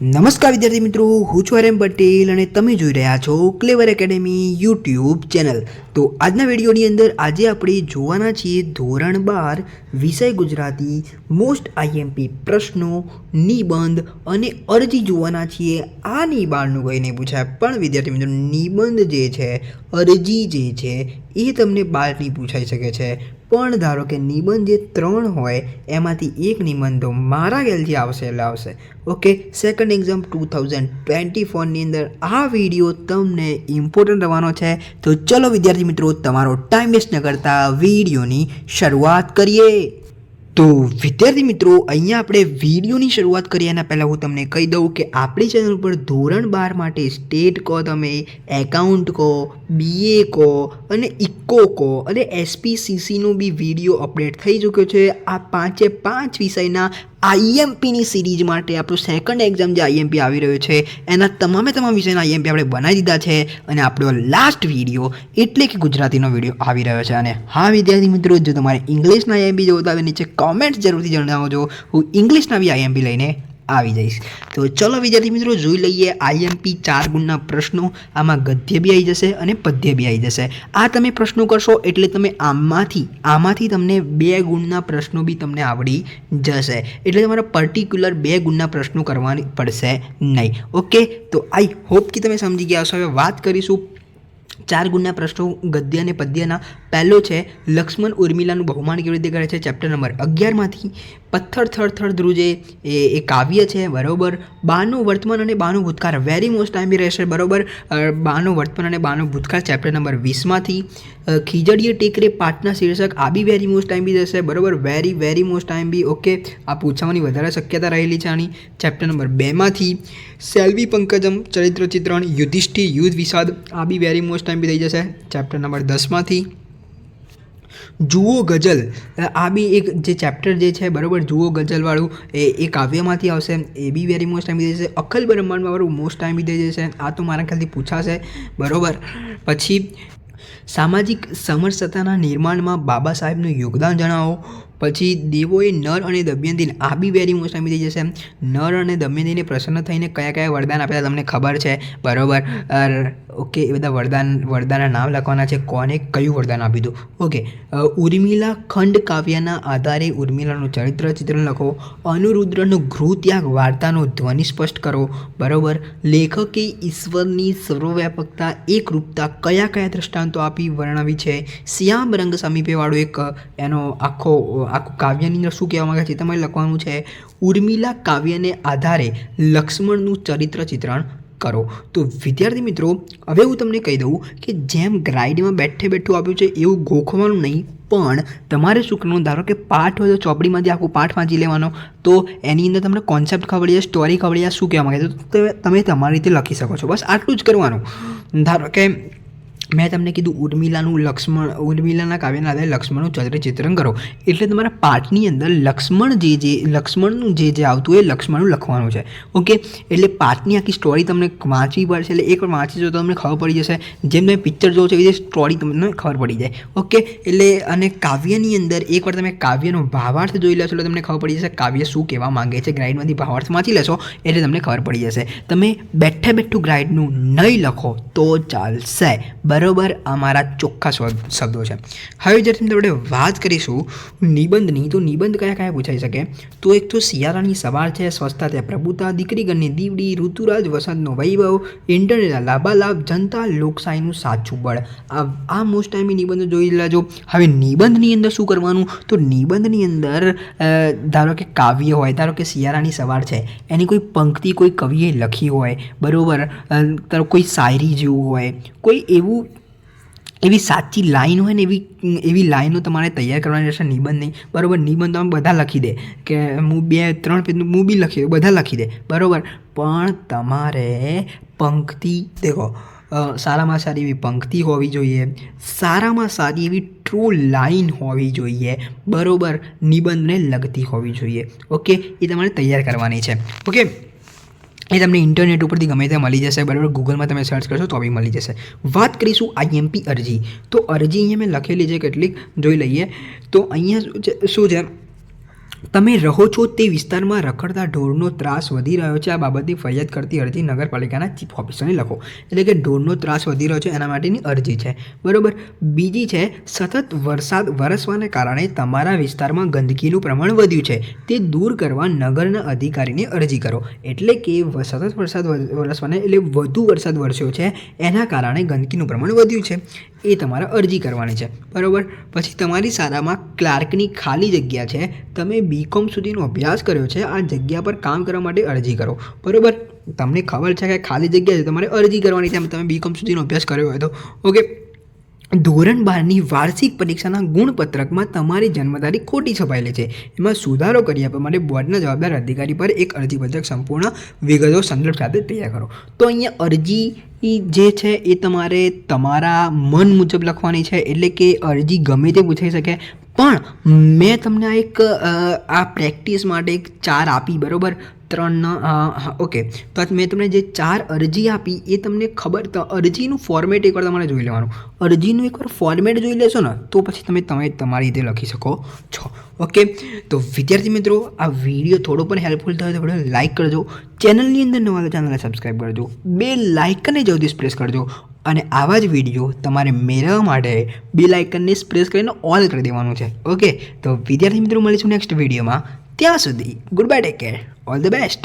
નમસ્કાર વિદ્યાર્થી મિત્રો, હું છું આર એમ પટેલ અને તમે જોઈ રહ્યા છો ક્લેવર એકેડેમી યુટ્યુબ ચેનલ. તો આજના વિડીયોની અંદર આજે આપણે જોવાના છીએ ધોરણ 12 વિષય ગુજરાતી મોસ્ટ આઈએમપી પ્રશ્નો, નિબંધ અને અરજી જોવાના છીએ. આ નિબંધનું કંઈ નહીં પૂછાય, પણ વિદ્યાર્થી મિત્રો નિબંધ જે છે, અરજી જે છે એ તમને બહારની પૂછાઈ શકે છે. પણ ધારો કે નિબંધ જે 3 હોય એમાંથી એક નિબંધ તો મારા ખ્યાલથી આવશે એટલે આવશે. ઓકે, સેકન્ડ એક્ઝામ 2024ની અંદર આ વિડીયો તમને ઇમ્પોર્ટન્ટ રહેવાનો છે. તો ચલો વિદ્યાર્થી મિત્રો, તમારો ટાઈમ વેસ્ટ ન કરતા વિડીયોની શરૂઆત કરીએ. તો વિદ્યાર્થી મિત્રો, અહીંયા આપણે વિડીયોની શરૂઆત કરીએ એના પહેલાં હું તમને કહી દઉં કે આપણી ચેનલ પર ધોરણ 12 માટે સ્ટેટ કહો, તમે એકાઉન્ટ કહો, BA કહો અને ઇકો કહો અને SPCCનો બી વિડીયો અપડેટ થઈ ચૂક્યો છે. આ 5 વિષયના IMPની સિરીઝ માટે આપણું સેકન્ડ એક્ઝામ જે IMP આવી રહ્યો છે એના તમામ વિષયના IMP આપણે બનાવી દીધા છે અને આપણો લાસ્ટ વિડીયો એટલે કે ગુજરાતીનો વિડીયો આવી રહ્યો છે. અને હા વિદ્યાર્થી મિત્રો, જો તમારે ઇંગ્લિશના IMP જોતા હોય નીચે કોમેન્ટ જરૂરથી જણાવજો, હું ઇંગ્લિશના બી IMP લઈને આવી જઈશ. તો ચલો વિદ્યાર્થી મિત્રો, જોઈ લઈએ IMP 4 ગુણના પ્રશ્નો. આમાં ગદ્ય બી આવી જશે અને પદ્ય બી આવી જશે. આ તમે પ્રશ્નો કરશો એટલે તમે આમાંથી તમને 2 ગુણના પ્રશ્નો બી તમને આવડી જશે. એટલે તમારે પર્ટિક્યુલર 2 ગુણના પ્રશ્નો કરવાની પડશે નહીં. ઓકે, તો આઈ હોપ કે તમે સમજી ગયા હશો. હવે વાત કરીશું 4 ગુણના પ્રશ્નો ગદ્ય અને પદ્યના. પહેલો છે લક્ષ્મણ ઉર્મિલાનું બહુમાન કેવી રીતે કરે છે, ચેપ્ટર નંબર 11માંથી. પથ્થર થર થર ધ્રુજે એ કાવ્ય છે, બરાબર. બાનું વર્તમાન અને બાનું ભૂતકાળ વેરી મોસ્ટ ટાઈમ બી રહેશે, બરાબર. બાનું વર્તમાન અને બાનું ભૂતકાળ ચેપ્ટર નંબર 20માંથી. ખીજડીએ ટેકરે પાઠના શીર્ષક આ બી વેરી મોસ્ટ ટાઈમ બી જશે, બરાબર. વેરી મોસ્ટ ટાઈમ બી. ઓકે, આ પૂછવાની વધારે શક્યતા રહેલી છે આની. ચેપ્ટર નંબર 2માંથી. સેલ્વી પંકજમ ચરિત્ર ચિત્રણ યુધિષ્ઠિર યુદ્ધ વિષાદ આ બી વેરી મોસ્ટ ટાઈમ બી થઈ જશે, ચેપ્ટર નંબર 10માંથી. જુઓ ગઝલ આ બી એક જે ચેપ્ટર જે છે, બરાબર, જુઓ ગઝલવાળું એ કાવ્યમાંથી આવશે, એ બી વેરી મોસ્ટ ટાઈમ બી થઈ જશે. અખલ બ્રહ્માંડમાં વાળું મોસ્ટ ટાઈમ બી થઈ જશે. આ તો મારા ખ્યાલથી પૂછાશે, બરાબર. પછી સામાજિક સમરસતાના નિર્માણમાં બાબા સાહેબનું યોગદાન જણાવો. પછી દેવોએ નર અને દમયંતીને આ બી વેરી મોસ્ટ ટાઈમ થઈ જશે. નર અને દમયંતીને પ્રસન્ન થઈને કયા વરદાન આપેલા તમને ખબર છે, બરાબર. ઓકે, એ બધા વરદાનના નામ લખવાના છે, કોને કયું વરદાન આપ્યું હતું. ઓકે, ઉર્મિલા ખંડ કાવ્યના આધારે ઉર્મિલાનું ચરિત્ર ચિત્રણ લખો. અનુરુદ્રનું ગૃહત્યાગ વાર્તાનો ધ્વનિ સ્પષ્ટ કરો, બરાબર. લેખકે ઈશ્વરની સર્વવ્યાપકતા એકરૂપતા કયા દ્રષ્ટાંતો આપી વર્ણવી છે. શ્યામ રંગ સમીપેવાળો એક એનો આખું કાવ્યની અંદર શું કહેવા માંગે છે તમારે લખવાનું છે. ઉર્મિલા કાવ્યને આધારે લક્ષ્મણનું ચરિત્ર ચિત્રણ કરો. તો વિદ્યાર્થી મિત્રો, હવે હું તમને કહી દઉં કે જેમ ગ્રાઇડમાં બેઠું આપ્યું છે એવું ગોખવાનું નહીં, પણ તમારે શું કરવાનું, ધારો કે પાઠ હોય તો ચોપડીમાંથી આખું પાઠ વાંચી લેવાનો, તો એની અંદર તમને કોન્સેપ્ટ ખબર છે, સ્ટોરી ખબર છે, શું કહેવા માંગે છે, તો તમે તમારી રીતે લખી શકો છો. બસ આટલું જ કરવાનું. ધારો કે મેં તમને કીધું ઉર્મિલાના કાવ્યના આધારે લક્ષ્મણનું ચરિત્ર ચિત્રણ કરો, એટલે તમારા પાઠની અંદર લક્ષ્મણનું જે આવતું હોય એ લક્ષ્મણનું લખવાનું છે. ઓકે, એટલે પાઠની આખી સ્ટોરી તમને વાંચવી પડશે. એટલે એકવાર વાંચી જો તો તમને ખબર પડી જશે. જેમ તમે પિક્ચર જોવો છો એવી રીતે સ્ટોરી તમને ખબર પડી જાય. ઓકે, એટલે અને કાવ્યની અંદર એકવાર તમે કાવ્યનો ભાવાર્થ જોઈ લેશો એટલે તમને ખબર પડી જશે કાવ્ય શું કહેવા માંગે છે. ગ્રાઇડમાંથી ભાવાર્થ વાંચી લેશો એટલે તમને ખબર પડી જશે. તમે બેઠું ગ્રાઇડનું નહીં લખો તો ચાલશે, બરાબર. આ મારા ચોખ્ખા શબ્દો છે. હવે જ્યારે આપણે વાત કરીશું નિબંધની, તો નિબંધ કયા પૂછાઈ શકે. તો એક તો શિયાળાની સવાર છે, સ્વચ્છતા ત્યાં પ્રભુતા, દીકરી ઘરની દીવડી, ઋતુરાજ વસંતનો વૈભવ, ઇન્ટરનેટના લાભાલાભ, જનતા લોકશાહીનું સાચું બળ. આ મોસ્ટ ટાઈમની નિબંધો જોઈ લેજો. હવે નિબંધની અંદર શું કરવાનું, તો નિબંધની અંદર ધારો કે કાવ્ય હોય, ધારો કે શિયાળાની સવાર છે, એની કોઈ પંક્તિ કોઈ કવિએ લખી હોય, બરાબર. ધારો કોઈ શાયરી જેવું હોય, કોઈ એવી સાચી લાઈન હોય ને એવી લાઈનો તમારે તૈયાર કરવાની રહેશે. નિબંધ નહીં, બરાબર. નિબંધ તમે બધા લખી દે કે હું 2-3 પેજનું હું બી લખી દઉં, બધા લખી દે, બરાબર. પણ તમારે પંક્તિ દેખો, સારામાં સારી એવી પંક્તિ હોવી જોઈએ, સારામાં સારી એવી ટ્રુ લાઈન હોવી જોઈએ, બરાબર. નિબંધને લગતી હોવી જોઈએ. ઓકે, એ તમારે તૈયાર કરવાની છે. ઓકે, એ તમને ઇન્ટરનેટ ઉપરથી ગમે તે મળી જશે, બરાબર. ગૂગલમાં તમે સર્ચ કરશો તો બી મળી જશે. વાત કરીશું IMP અરજી. તો અરજી અહીંયા મેં લખેલી છે કેટલીક, જોઈ લઈએ. તો અહીંયા શું છે, તમે રહો છો તે વિસ્તારમાં રખડતા ઢોરનો ત્રાસ વધી રહ્યો છે. આ બાબતની ફરિયાદ કરતી અરજી નગરપાલિકાના ચીફ ઓફિસરને લખો. એટલે કે ઢોરનો ત્રાસ વધી રહ્યો છે એના માટેની અરજી છે, બરાબર. બીજી છે, સતત વરસાદ વરસવાને કારણે તમારા વિસ્તારમાં ગંદકીનું પ્રમાણ વધ્યું છે, તે દૂર કરવા નગરના અધિકારીને અરજી કરો. એટલે કે સતત વરસાદ વરસવાને એટલે વધુ વરસાદ વરસ્યો છે એના કારણે ગંદકીનું પ્રમાણ વધ્યું છે, એ તમારે અરજી કરવાની છે, બરાબર. પછી તમારી શાળામાં ક્લાર્કની ખાલી જગ્યા છે, તમે બીકોમ સુધીનો અભ્યાસ કર્યો છે, આ જગ્યા પર કામ કરવા માટે અરજી કરો, બરાબર. તમને ખબર છે કે ખાલી જગ્યા છે, તમારે અરજી કરવાની છે, તમે બીકોમ સુધીનો અભ્યાસ કર્યો હોય તો, ઓકે. ધોરણ 12ની વાર્ષિક પરીક્ષાના ગુણપત્રકમાં તમારી જન્મ તારીખ ખોટી છપાયેલી છે, એમાં સુધારો કરી આપવા માટે બોર્ડના જવાબદાર અધિકારી પર એક અરજીપત્રક સંપૂર્ણ વિગતો સંદર્ભ સાથે તૈયાર કરો. તો અહીંયા અરજી જે છે એ તમારે તમારા મન મુજબ લખવાની છે, એટલે કે અરજી ગમે તે પૂછાઈ શકે. પણ મેં તમને આ પ્રેક્ટિસ માટે એક 4 આપી, બરાબર. 3 ઓકે. તો મેં તમને જે 4 અરજી આપી એ તમને ખબર, તો અરજીનું ફોર્મેટ એકવાર તમારે જોઈ લેવાનું. અરજીનું એકવાર ફોર્મેટ જોઈ લેશો ને તો પછી તમે તમારી રીતે લખી શકો છો, ઓકે. તો વિદ્યાર્થી મિત્રો, આ વિડીયો થોડો પણ હેલ્પફુલ થયો તો વિડીયો લાઇક કરજો. ચેનલની અંદર નવા તો ચેનલને સબસ્ક્રાઈબ કરજો. બેલ આઇકનને જલ્દી પ્રેસ કરજો. અને આવા જ વિડીયો તમારે મેળવવા માટે બેલ આઇકનને પ્રેસ કરીને ઓલ કરી દેવાનું છે, ઓકે. તો વિદ્યાર્થી મિત્રો, મળીશું નેક્સ્ટ વિડીયોમાં. ત્યાં સુધી good bye, take care, all the best.